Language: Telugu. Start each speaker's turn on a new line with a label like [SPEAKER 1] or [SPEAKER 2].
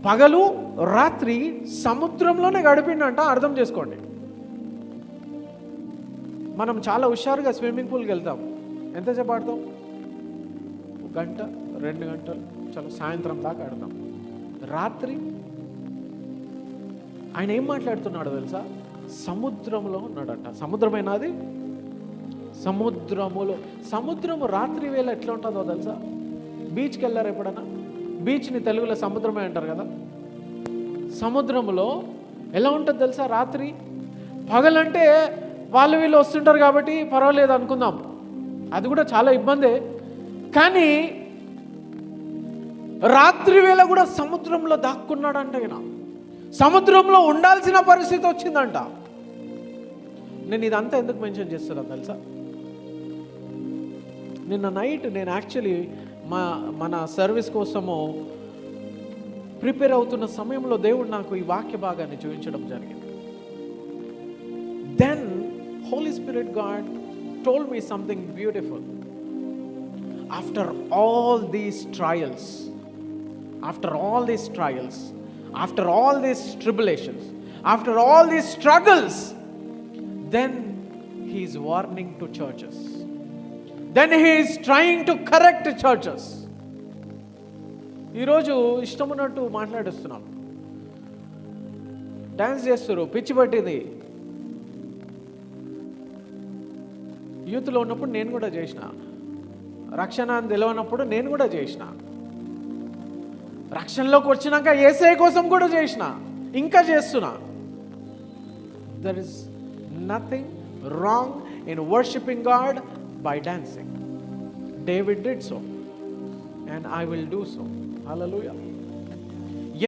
[SPEAKER 1] పగలు రాత్రి సముద్రంలోనే గడిపిండంట. అర్థం చేసుకోండి. మనం చాలా హుషారుగా స్విమ్మింగ్ పూల్కి వెళ్తాం. ఎంతసేపు ఆడతాం? 1 గంట 2 గంటలు, చాలా సాయంత్రం దాకా ఆడతాం. రాత్రి ఆయన ఏం మాట్లాడుతున్నాడో తెలుసా? సముద్రంలో ఉన్నాడంట. సముద్రమేనా అది? సముద్రము రాత్రి వేళ ఎట్లా ఉంటుందో తెలుసా? బీచ్కి వెళ్ళారు ఎప్పుడన్నా? బీచ్ని తెలుగులో సముద్రమే అంటారు కదా. సముద్రంలో ఎలా ఉంటుంది తెలుసా రాత్రి? పగలంటే వాళ్ళు వీళ్ళు వస్తుంటారు కాబట్టి పర్వాలేదు అనుకుందాం, అది కూడా చాలా ఇబ్బందే. కానీ రాత్రి వేళ కూడా సముద్రంలో దాక్కున్నాడంట. ఈయన సముద్రంలో ఉండాల్సిన పరిస్థితి వచ్చిందంట. నేను ఇదంతా ఎందుకు మెన్షన్ చేస్తున్నాను తెలుసా? నిన్న నైట్ నేను యాక్చువల్లీ మన సర్వీస్ కోసము ప్రిపేర్ అవుతున్న సమయంలో దేవుడు నాకు ఈ వాక్య భాగాన్ని చూపించడం జరిగింది. Then Holy Spirit God told me something beautiful. After all these trials, after all these tribulations, after all these struggles, then he is warning to churches. Then he is trying to correct churches. ఈరోజు ఇష్టమున్నట్టు మాట్లాడిస్తున్నాం, డాన్స్ చేస్తారు, పిచ్చి పట్టింది. యూత్లో ఉన్నప్పుడు నేను కూడా చేసిన, రక్షణ అని తెలియనప్పుడు నేను కూడా చేసిన, రక్షణలోకి వచ్చినాక యేసయ్య కోసం కూడా చేసిన, ఇంకా చేస్తున్నా. There is nothing wrong in worshipping God by dancing. David did so and I will do so. Hallelujah.